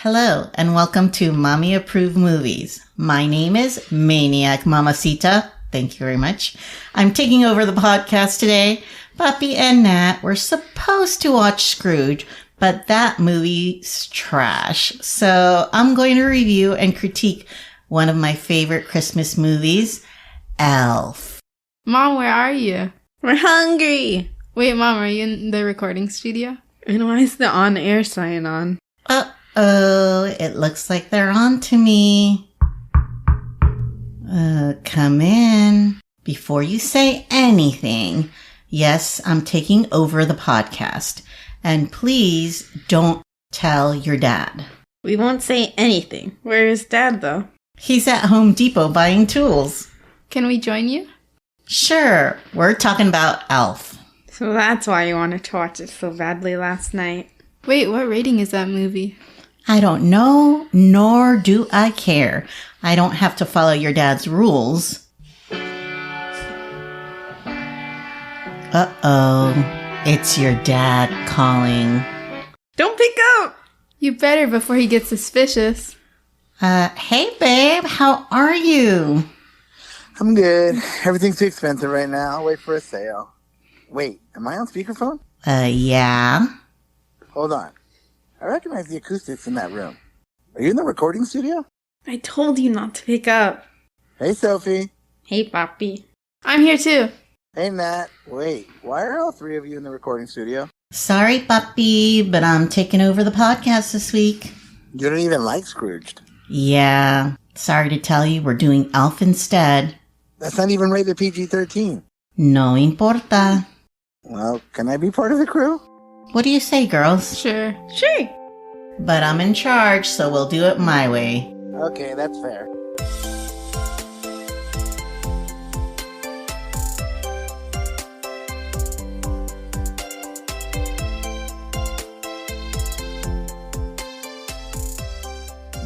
Hello, and welcome to Mami Approved Movies. My name is Maniac Mamacita. Thank you very much. I'm taking over the podcast today. Puppy and Nat were supposed to watch Scrooge, but that movie's trash. So I'm going to review and critique one of my favorite Christmas movies, Elf. Mom, where are you? We're hungry. Wait, Mom, are you in the recording studio? And why is the on-air sign on? Uh-oh, it looks like they're on to me. Come in. Before you say anything, yes, I'm taking over the podcast. And please don't tell your dad. We won't say anything. Where is Dad, though? He's at Home Depot buying tools. Can we join you? Sure, we're talking about Elf. So that's why you wanted to watch it so badly last night. Wait, what rating is that movie? I don't know, nor do I care. I don't have to follow your dad's rules. Uh-oh, it's your dad calling. Don't pick up! You better before he gets suspicious. Hey babe, how are you? I'm good. Everything's too expensive right now. I'll wait for a sale. Wait, am I on speakerphone? Yeah. Hold on. I recognize the acoustics in that room. Are you in the recording studio? I told you not to pick up. Hey, Sophie. Hey, Poppy. I'm here too. Hey, Nat. Wait, why are all three of you in the recording studio? Sorry, puppy, but I'm taking over the podcast this week. You don't even like Scrooged. Yeah. Sorry to tell you, we're doing Elf instead. That's not even rated PG-13. No importa. Well, can I be part of the crew? What do you say, girls? Sure. Sure. But I'm in charge, so we'll do it my way. Okay, that's fair.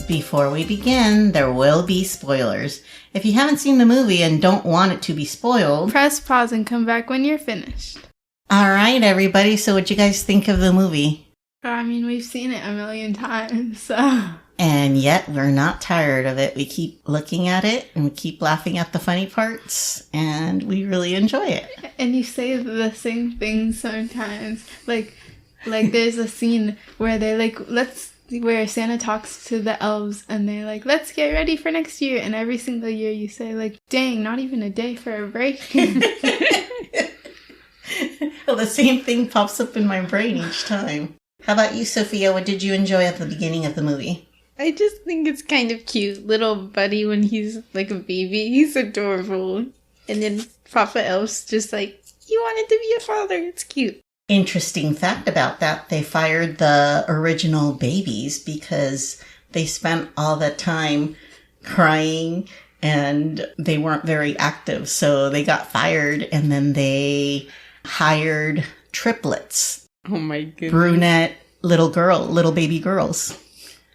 Before we begin, there will be spoilers. If you haven't seen the movie and don't want it to be spoiled... Press pause and come back when you're finished. Alright, everybody, so what'd you guys think of the movie? I mean, we've seen it a million times, so... And yet, we're not tired of it. We keep looking at it, and we keep laughing at the funny parts, and we really enjoy it. And you say the same thing sometimes. Like there's a scene where they're like, where Santa talks to the elves, and they're like, let's get ready for next year. And every single year you say, like, dang, not even a day for a break. Well, the same thing pops up in my brain each time. How about you, Sophia? What did you enjoy at the beginning of the movie? I just think it's kind of cute. Little Buddy, when he's like a baby, he's adorable. And then Papa Elf's just like, he wanted to be a father. It's cute. Interesting fact about that, they fired the original babies because they spent all that time crying and they weren't very active. So they got fired and then they hired triplets. Oh my goodness. Brunette little baby girls.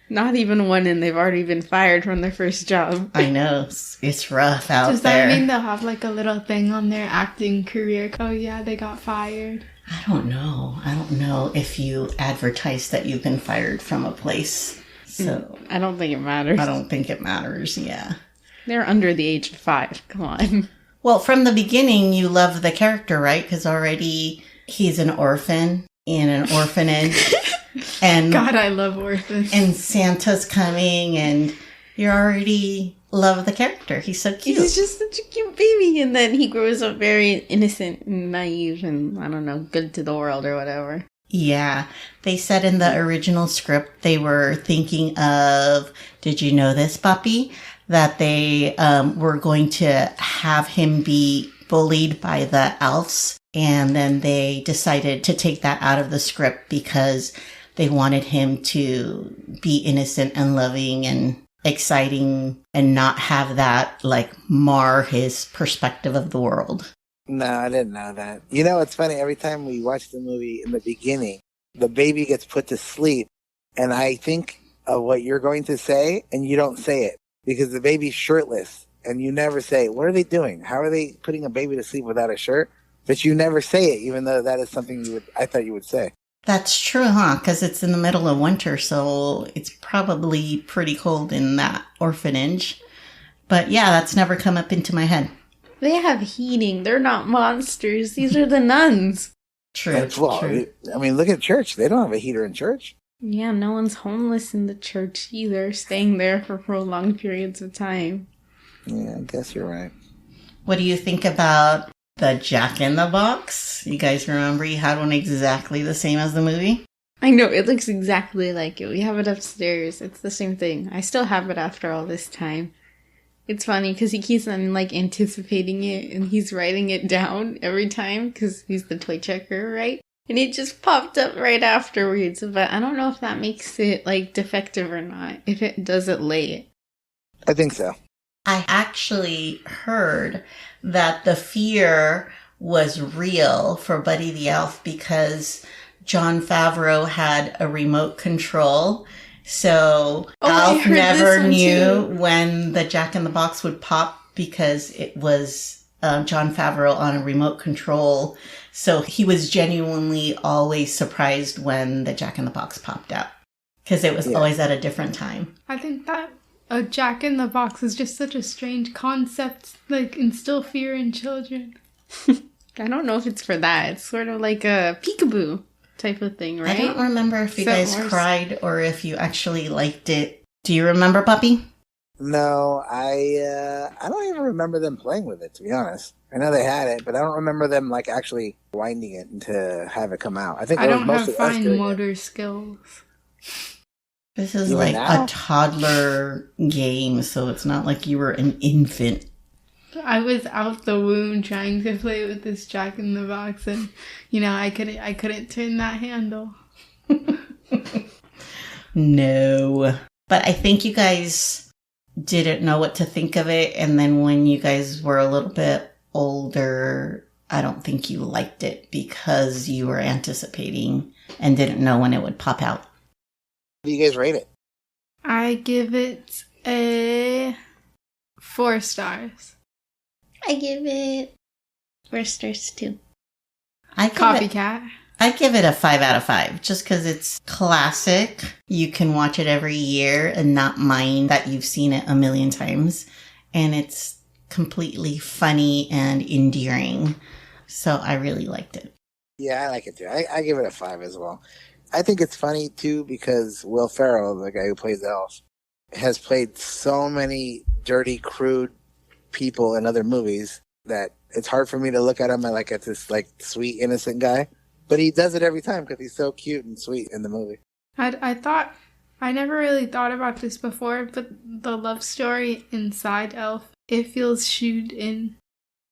Not even one, and they've already been fired from their first job. I know. It's rough out Does there. that mean they'll have like a little thing on their acting career? Oh yeah, they got fired. I don't know if you advertise that you've been fired from a place. So I don't think it matters. I don't think it matters, yeah. They're under the age of 5. Come on. Well, from the beginning, you love the character, right? Because already he's an orphan in an orphanage. And God, I love orphans. And Santa's coming, and you already love the character. He's so cute. He's just such a cute baby. And then he grows up very innocent and naive and, I don't know, good to the world or whatever. Yeah. They said in the original script they were thinking of, did you know this, Puppy? That they were going to have him be bullied by the elves. And then they decided to take that out of the script because they wanted him to be innocent and loving and exciting and not have that, like, mar his perspective of the world. No, I didn't know that. You know, it's funny. Every time we watch the movie in the beginning, the baby gets put to sleep. And I think of what you're going to say, and you don't say it. Because the baby's shirtless, and you never say, what are they doing? How are they putting a baby to sleep without a shirt? But you never say it, even though that is something I thought you would say. That's true, huh? Because it's in the middle of winter, so it's probably pretty cold in that orphanage. But yeah, that's never come up into my head. They have heating. They're not monsters. These are the nuns. True. True. I mean, look at church. They don't have a heater in church. Yeah, no one's homeless in the church either, staying there for prolonged periods of time. Yeah, I guess you're right. What do you think about the Jack in the Box? You guys remember you had one exactly the same as the movie? I know, it looks exactly like it. We have it upstairs. It's the same thing. I still have it after all this time. It's funny because he keeps on like anticipating it and he's writing it down every time because he's the toy checker, right? And it just popped up right afterwards. But I don't know if that makes it like defective or not, if it doesn't lay it. I think so. I actually heard that the fear was real for Buddy the Elf because Jon Favreau had a remote control. So Alf never knew when the Jack in the Box would pop because it was Jon Favreau on a remote control. So he was genuinely always surprised when the Jack in the Box popped out because it was always at a different time. I think that a Jack in the Box is just such a strange concept, like instill fear in children. I don't know if it's for that. It's sort of like a peekaboo type of thing, right? I don't remember if you guys cried or if you actually liked it. Do you remember, Puppy? No, I don't even remember them playing with it, to be honest. I know they had it, but I don't remember them like actually winding it to have it come out. I think I it was don't mostly have fine motor skills. This is Even like now? a toddler game, so it's not like you were an infant. I was out the womb trying to play with this Jack in the Box, and I couldn't turn that handle. No. But I think you guys didn't know what to think of it, and then when you guys were a little bit older, I don't think you liked it because you were anticipating and didn't know when it would pop out. What do you guys rate it? I give it a 4 stars. I give it 4 stars too. I give it a 5 out of 5 just because it's classic. You can watch it every year and not mind that you've seen it a million times. And it's completely funny and endearing. So I really liked it. Yeah, I like it too. I give it a 5 as well. I think it's funny too because Will Ferrell, the guy who plays Elf, has played so many dirty, crude people in other movies that it's hard for me to look at him like it's this like sweet, innocent guy. But he does it every time because he's so cute and sweet in the movie. I never really thought about this before, but the love story inside Elf, it feels shooed in.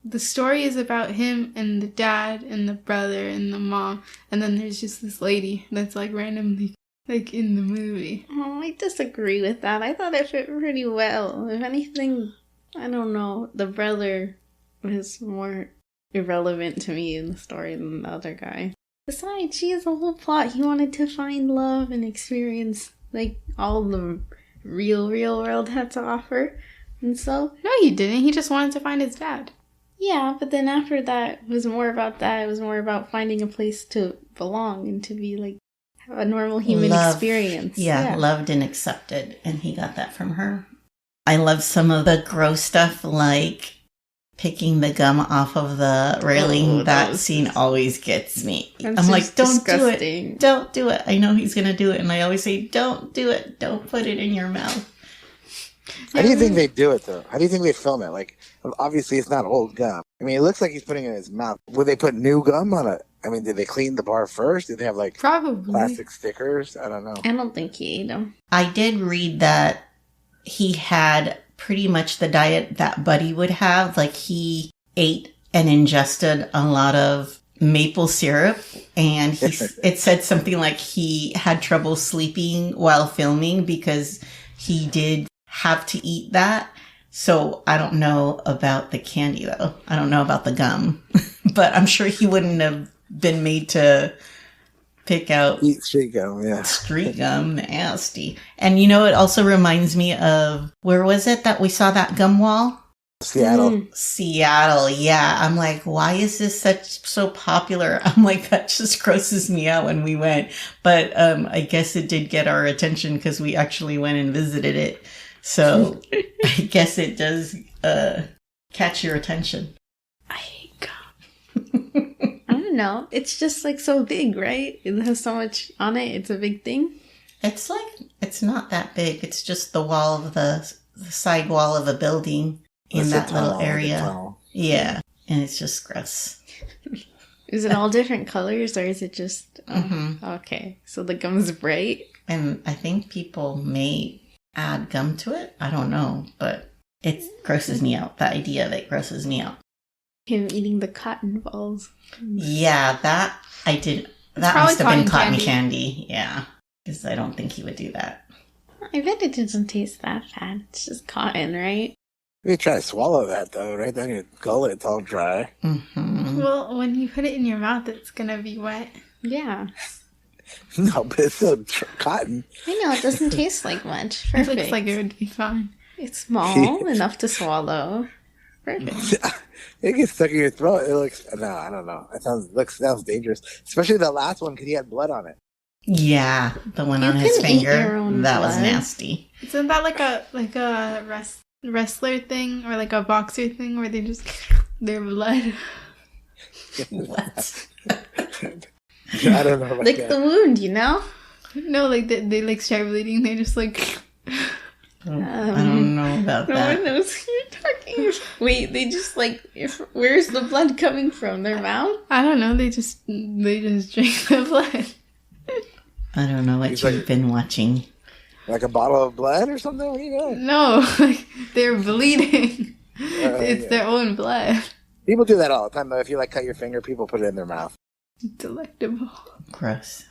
The story is about him and the dad and the brother and the mom, and then there's just this lady that's like randomly like in the movie. Oh, I disagree with that. I thought it fit pretty well. If anything, I don't know, the brother was more irrelevant to me in the story than the other guy. Besides, she has a whole plot. He wanted to find love and experience like all the real world had to offer. And so... No, he didn't. He just wanted to find his dad. Yeah, but then after that, it was more about that. It was more about finding a place to belong and to be like a normal human experience. Yeah, loved and accepted. And he got that from her. I love some of the gross stuff like picking the gum off of the railing. That scene always gets me. I'm like, don't do it. Don't do it. I know he's going to do it. And I always say, don't do it. Don't put it in your mouth. How do you think they do it, though? How do you think they film it? Like, obviously, it's not old gum. I mean, it looks like he's putting it in his mouth. Would they put new gum on it? I mean, did they clean the bar first? Did they have, like, probably plastic stickers? I don't know. I don't think he ate them. I did read that he had pretty much the diet that Buddy would have. Like, he ate and ingested a lot of maple syrup, and it said something like he had trouble sleeping while filming because he did have to eat that. So I don't know about the candy though. I don't know about the gum, but I'm sure he wouldn't have been made to pick out eat street gum. Yeah, street gum, nasty. And it also reminds me of, where was it that we saw that gum wall? Seattle. Seattle, yeah. I'm like, why is this so popular? I'm like, that just grosses me out when we went. But I guess it did get our attention because we actually went and visited it. So I guess it does catch your attention. I hate gum. I don't know. It's just like so big, right? It has so much on it. It's a big thing. It's not that big. It's just the wall of the side wall of a building in that little area. Yeah. And it's just gross. Is it all different colors or is it just... Okay. So the gum's bright? And I think people may add gum to it. I don't know. But it grosses me out. The idea of it grosses me out. Him eating the cotton balls. Yeah, that I did. That must have been cotton candy. Yeah. Because I don't think he would do that. I bet it doesn't taste that bad. It's just cotton, right? You try to swallow that, though, right? Then your gullet, it's all dry. Mm-hmm. Well, when you put it in your mouth, it's going to be wet. Yeah. No, but it's still cotton. I know, it doesn't taste like much. It Perfect. looks like it would be fine. It's small enough to swallow. Perfect. It gets stuck in your throat. It looks... No, I don't know. It sounds dangerous. Especially the last one because he had blood on it. Yeah, the one on his finger. That was nasty. Isn't that like a wrestler thing or like a boxer thing where they just their blood? What? I don't know. Like the wound, you know? No, like they like start bleeding. They just like. I don't know about No that. one knows who you're talking. Wait, they just like, where's the blood coming from? Their mouth? I don't know. They just drink the blood. I don't know what you've been watching. Like a bottle of blood or something? What are you doing? No, like they're bleeding. It's their own blood. People do that all the time, though. If you like cut your finger, people put it in their mouth. Delectable. Gross.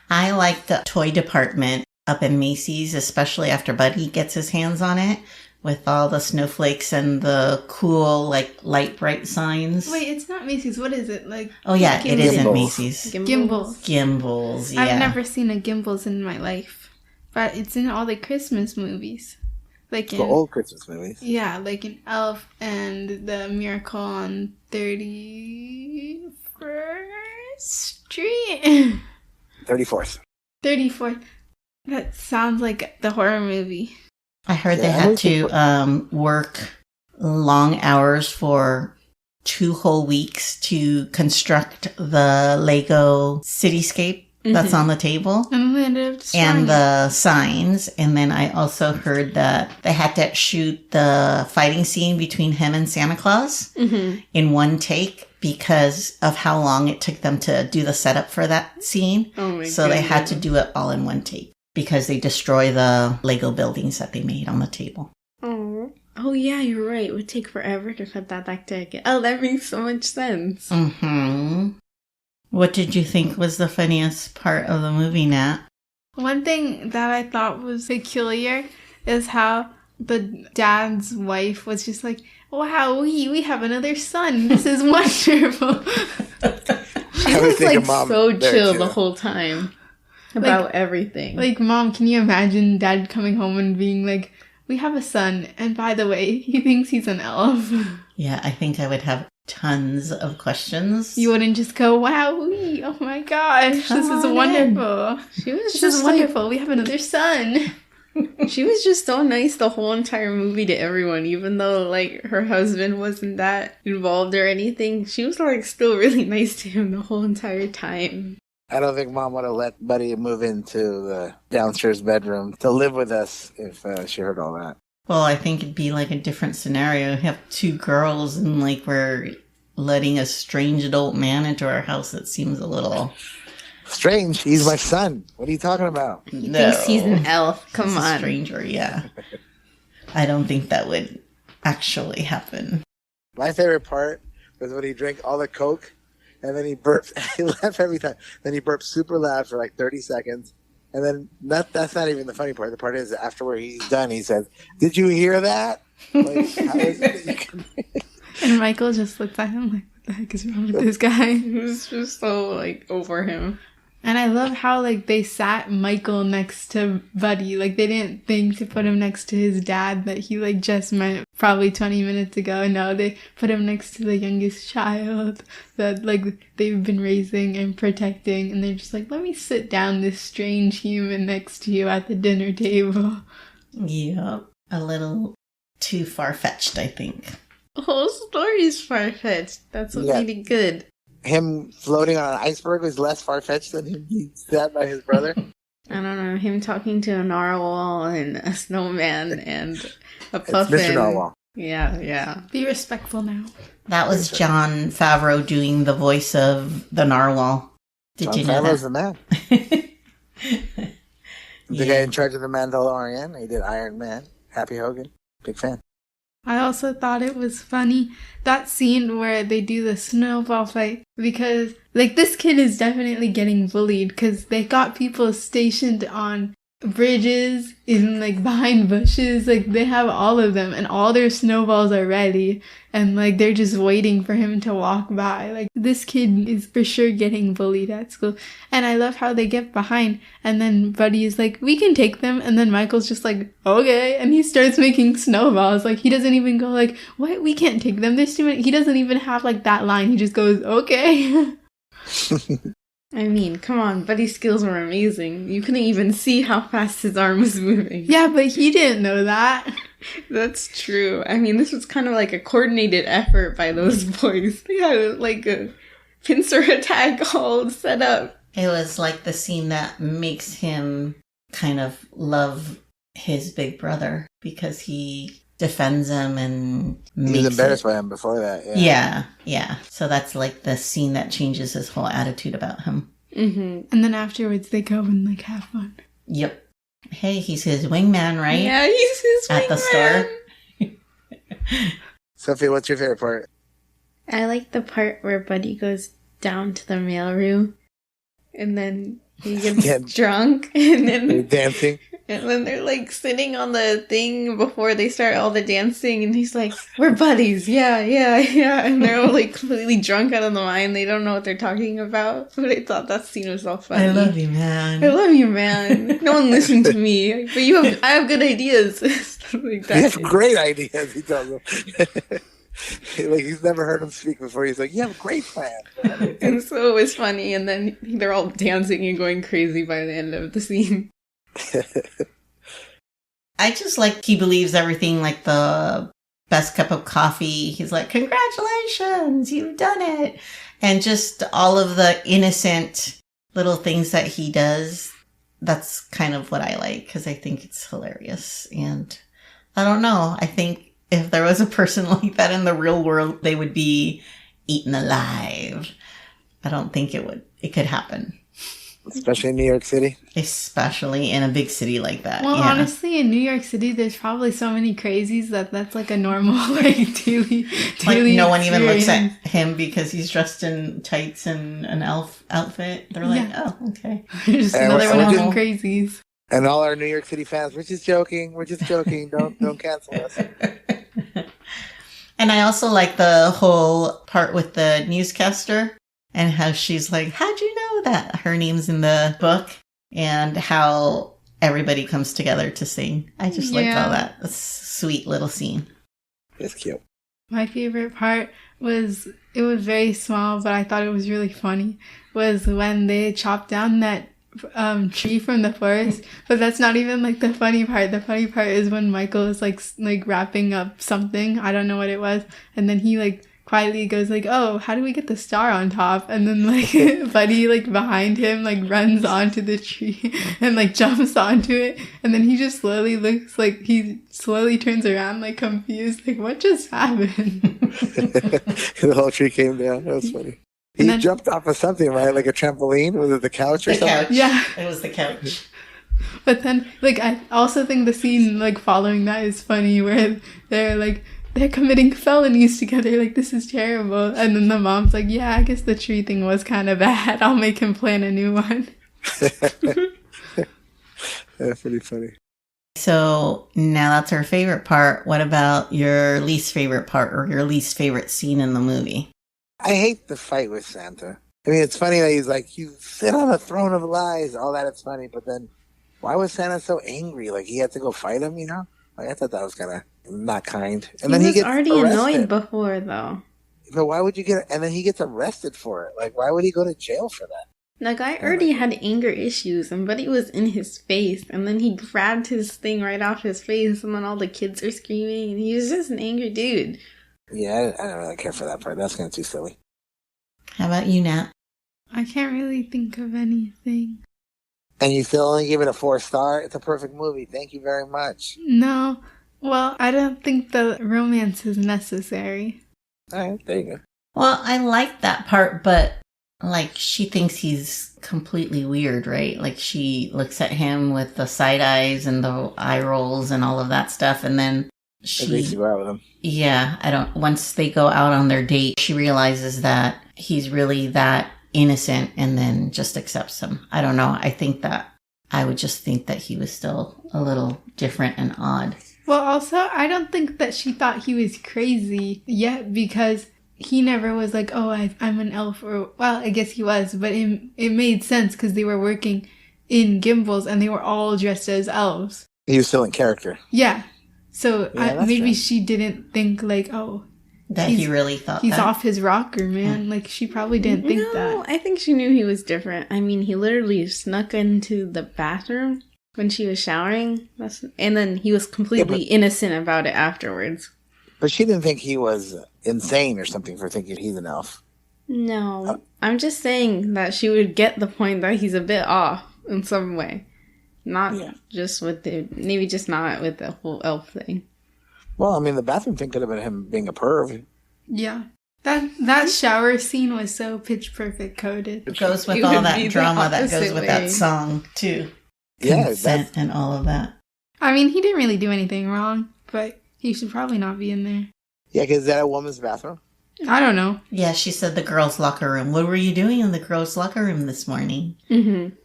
I like the toy department up in Macy's, especially after Buddy gets his hands on it, with all the snowflakes and the cool, like, light bright signs. Wait, it's not Macy's. What is it? Like? Oh, yeah, it isn't Gimbals. Macy's. Gimbals. Gimbals, yeah. I've never seen a Gimbals in my life, but it's in all the Christmas movies. Like The old Christmas movies. Yeah, like in Elf and the Miracle on 31st Street. 34th. 34th. That sounds like the horror movie. I heard they had to work long hours for 2 whole weeks to construct the Lego cityscape that's on the table. And they ended up destroying And the signs. And then I also heard that they had to shoot the fighting scene between him and Santa Claus in one take because of how long it took them to do the setup for that scene. Oh my So they had to do it all in one take because they destroy the Lego buildings that they made on the table. Oh yeah, you're right. It would take forever to put that back together. Oh, that makes so much sense. What did you think was the funniest part of the movie, Nat? One thing that I thought was peculiar is how the dad's wife was just like, wow, we have another son. This is wonderful. She was like so chill the whole time about everything. Like, Mom, can you imagine Dad coming home and being like, we have a son, and by the way, he thinks he's an elf. Yeah, I think I would have tons of questions. You wouldn't just go, wow, oh my gosh, this is wonderful. This is wonderful. We have another son. She was just so nice the whole entire movie to everyone, even though, like, her husband wasn't that involved or anything. She was, like, still really nice to him the whole entire time. I don't think Mom would have let Buddy move into the downstairs bedroom to live with us if she heard all that. Well, I think it'd be like a different scenario. You have 2 girls and like we're letting a strange adult man into our house. That seems a little... Strange? He's my son. What are you talking about? He thinks he's an elf. Come He's on. a stranger, yeah. I don't think that would actually happen. My favorite part was when he drank all the Coke and then he burped. He laughed every time. Then he burped super loud for like 30 seconds. And then that's not even the funny part. The part is after he's done, he says, "Did you hear that?" Like, how is it that you can... And Michael just looked at him like, what the heck is wrong with this guy? He was just so, like, over him. And I love how, like, they sat Michael next to Buddy. Like, they didn't think to put him next to his dad that he, like, just met probably 20 minutes ago. No, they put him next to the youngest child that, like, they've been raising and protecting. And they're just like, let me sit down this strange human next to you at the dinner table. Yeah, a little too far-fetched, I think. The whole story's far-fetched. That's what made it good. Him floating on an iceberg was less far-fetched than him being stabbed by his brother. I don't know, him talking to a narwhal and a snowman and a puffin. It's Mr. Narwhal. Yeah. Be respectful now. That was Jon Favreau doing the voice of the narwhal. Did you know Favreau's that? the man. The guy in charge of the Mandalorian. He did Iron Man. Happy Hogan. Big fan. I also thought it was funny, that scene where they do the snowball fight, because, like, this kid is definitely getting bullied, because they got people stationed on bridges, in, like, behind bushes, like, they have all of them, and all their snowballs are ready, and, like, they're just waiting for him to walk by. Like, this kid is for sure getting bullied at school, and I love how they get behind, and then Buddy is like, we can take them, and then Michael's just like, okay, and he starts making snowballs. Like, he doesn't even go like, what, we can't take them, there's too many. He doesn't even have, like, that line. He just goes, okay. I mean, come on, Buddy's skills were amazing. You couldn't even see how fast his arm was moving. Yeah, but he didn't know that. That's true. I mean, this was kind of like a coordinated effort by those boys. They had like a pincer attack all set up. It was like the scene that makes him kind of love his big brother because he defends him and He was embarrassed by him before that. Yeah. So that's like the scene that changes his whole attitude about him. Mm-hmm. And then afterwards they go and, like, have fun. Yep. Hey, he's his wingman, right? Yeah, he's his At the store. Sophie, what's your favorite part? I like the part where Buddy goes down to the mailroom and then he gets drunk and They're then dancing. And then they're like sitting on the thing before they start all the dancing, and he's like, we're buddies, yeah. And they're all like completely drunk out of the mind. They don't know what they're talking about. But I thought that scene was all funny. I love you, man. I love you, man. No one listened to me. But I have good ideas. Stuff like that. You have great ideas, he tells them. Like, he's never heard him speak before. He's like, you have a great plan. And so it was funny, and then they're all dancing and going crazy by the end of the scene. I just like he believes everything, like the best cup of coffee. He's like, congratulations, you've done it. And just all of the innocent little things that he does. That's kind of what I like because I think it's hilarious. And I don't know. I think if there was a person like that in the real world, they would be eaten alive. I don't think it could happen. Especially in New York City. Especially in a big city like that. Well, yeah. honestly, in New York City, there's probably so many crazies that's like a normal, like, daily Like, no one even looks at experience. him because he's dressed in tights and an elf outfit. They're like, Yeah. oh, okay. Just And another one of we're them just- crazies. And all our New York City fans, we're just joking. Don't cancel us. And I also like the whole part with the newscaster and how she's like, how'd you know that her name's in the book? And how everybody comes together to sing. I just liked all that. It's a sweet little scene. It's cute. My favorite part was, it was very small, but I thought it was really funny, was when they chopped down that tree from the forest. But that's not even like the funny part. The funny part is when Michael is like wrapping up something. I don't know what it was. And then he like quietly goes like, oh, how do we get the star on top? And then like Buddy like behind him like runs onto the tree and like jumps onto it. And then he just slowly looks like he slowly turns around like confused. Like, what just happened? The whole tree came down. That was funny. He then- jumped off of something, right? Like a trampoline? Was it the couch or The something? couch. Yeah. It was the couch. But then, like, I also think the scene, like, following that is funny, where they're committing felonies together, like, this is terrible. And then the mom's like, yeah, I guess the tree thing was kind of bad. I'll make him plan a new one. That's pretty funny. So now that's our favorite part. What about your least favorite part or your least favorite scene in the movie? I hate the fight with Santa. I mean, it's funny that he's like, you sit on a throne of lies. All that it's funny, but then why was Santa so angry? Like he had to go fight him, you know? Like I thought that was kind of not kind. And then he was gets already annoyed arrested. before, though. But why would you get? And then he gets arrested for it. Like why would he go to jail for that? The guy already had anger issues, and Buddy was in his face, and then he grabbed his thing right off his face, and then all the kids are screaming, and he was just an angry dude. Yeah, I don't really care for that part. That's kind of too silly. How about you, Nat? I can't really think of anything. And you still only give it a 4-star? It's a perfect movie. Thank you very much. No. Well, I don't think the romance is necessary. All right, there you go. Well, I like that part, but like she thinks he's completely weird, right? Like she looks at him with the side eyes and the eye rolls and all of that stuff, and then Agrees to go out with him. Yeah, once they go out on their date, she realizes that he's really that innocent and then just accepts him. I don't know. I would just think that he was still a little different and odd. Well, also, I don't think that she thought he was crazy yet because he never was like, oh, I'm an elf. Or, well, I guess he was, but it made sense because they were working in Gimbals and they were all dressed as elves. He was still in character. Yeah. So Yeah, maybe true. she didn't think like, oh, That he really thought he's that. off his rocker, man. Like she probably didn't think that. I think she knew he was different. I mean, he literally snuck into the bathroom when she was showering, and then he was completely innocent about it afterwards. But she didn't think he was insane or something for thinking he's an elf. No, I'm just saying that she would get the point that he's a bit off in some way. Not just with maybe just not with the whole elf thing. Well, I mean, the bathroom thing could have been him being a perv. Yeah. That shower scene was so pitch perfect coded. It goes with It all would that be the drama that goes opposite with way. that song, too. Yeah, Consent and all of that. I mean, he didn't really do anything wrong, but he should probably not be in there. Yeah, because is that a woman's bathroom? I don't know. Yeah, she said the girls' locker room. What were you doing in the girls' locker room this morning? Mm-hmm.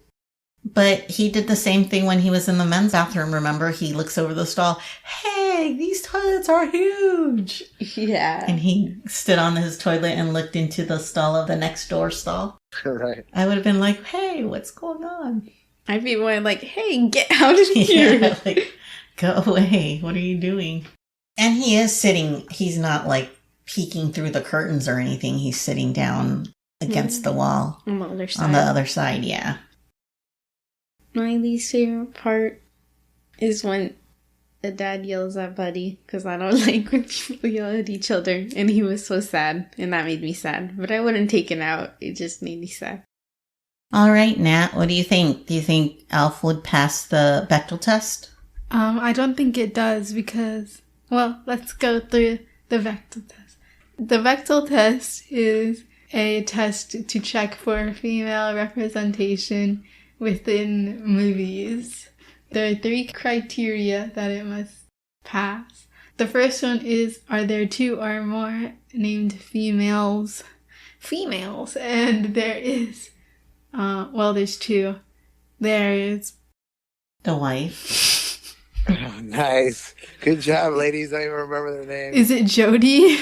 But he did the same thing when he was in the men's bathroom, remember? He looks over the stall. Hey, these toilets are huge. Yeah. And he stood on his toilet and looked into the stall of the next door stall. Right. I would have been like, hey, what's going on? I'd be more like, hey, get out of here. Yeah, like, go away. What are you doing? And he is sitting, he's not like peeking through the curtains or anything. He's sitting down against the wall. On the other side. On the other side, yeah. My least favorite part is when the dad yells at Buddy, because I don't like when people yell at each other, and he was so sad, and that made me sad. But I wouldn't take it out. It just made me sad. All right, Nat, what do you think? Do you think Alf would pass the Bechdel test? I don't think it does because, well, let's go through the Bechdel test. The Bechdel test is a test to check for female representation within movies. There are 3 criteria that it must pass. The first one is, are there 2 or more named females? And there is, there's 2. There is The wife. Oh, nice. Good job, ladies. I don't even remember their name. Is it Jody?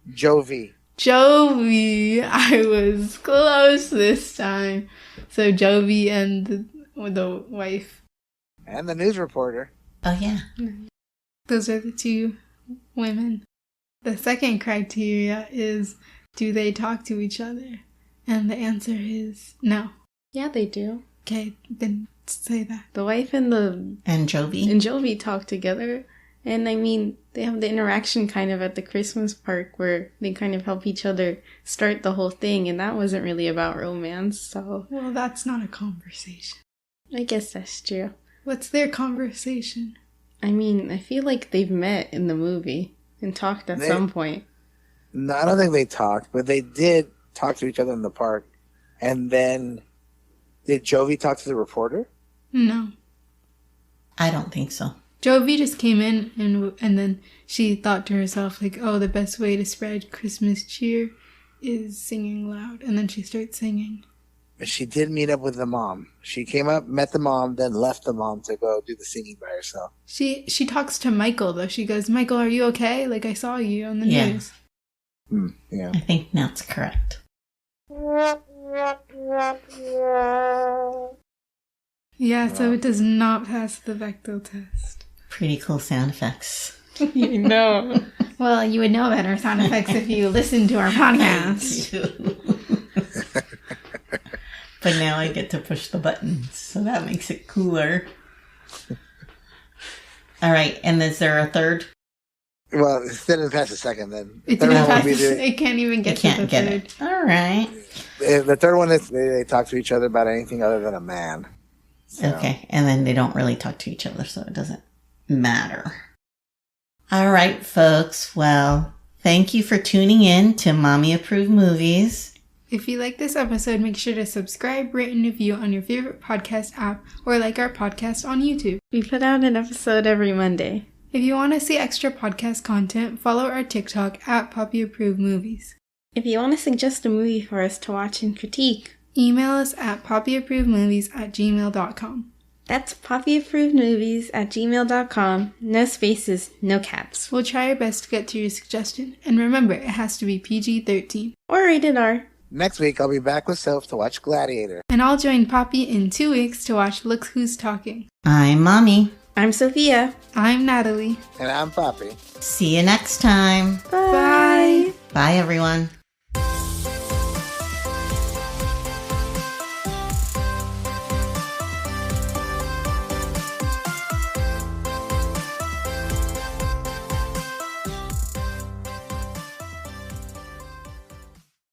Jovi. Jovi. I was close this time. So Jovi and the wife. And the news reporter. Oh, yeah. Those are the 2 women. The second criteria is, do they talk to each other? And the answer is no. Yeah, they do. Okay, then say that. The wife and Jovi talk together. And I mean, they have the interaction kind of at the Christmas park where they kind of help each other start the whole thing. And that wasn't really about romance, so Well, that's not a conversation. I guess that's true. What's their conversation? I mean, I feel like they've met in the movie and talked at some point. No, I don't think they talked, but they did talk to each other in the park. And then, did Jovi talk to the reporter? No. I don't think so. Jovi just came in and then she thought to herself, like, oh, the best way to spread Christmas cheer is singing loud. And then she starts singing. She did meet up with the mom. She came up, met the mom, then left the mom to go do the singing by herself. She talks to Michael, though. She goes, Michael, are you okay? Like, I saw you on the Yeah. news. Yeah. I think that's correct. Yeah, so it does not pass the Bechdel test. Pretty cool sound effects. You know. Well, you would know better sound effects if you listened to our podcast. But now I get to push the buttons, so that makes it cooler. All right, and is there a third? Well, it didn't pass the second, then. It, Third didn't one would pass, be the, it can't even You get to can't the get third. it. All right. the third one is they talk to each other about anything other than a man. So. Okay, and then they don't really talk to each other, so it doesn't matter. All right, folks. Well, thank you for tuning in to Mommy Approved Movies. If you like this episode, make sure to subscribe, rate, and review on your favorite podcast app or like our podcast on YouTube. We put out an episode every Monday. If you want to see extra podcast content, follow our TikTok at Poppy Approved Movies. If you want to suggest a movie for us to watch and critique, Email us at poppyapprovedmovies@gmail.com. that's poppyapprovedmovies@gmail.com. No spaces, no caps. We'll try our best to get to your suggestion, and remember, it has to be PG-13. Or rated R. Next week, I'll be back with Soph to watch Gladiator. And I'll join Poppy in 2 weeks to watch Look Who's Talking. I'm Mommy. I'm Sophia. I'm Natalie. And I'm Poppy. See you next time. Bye. Bye, everyone.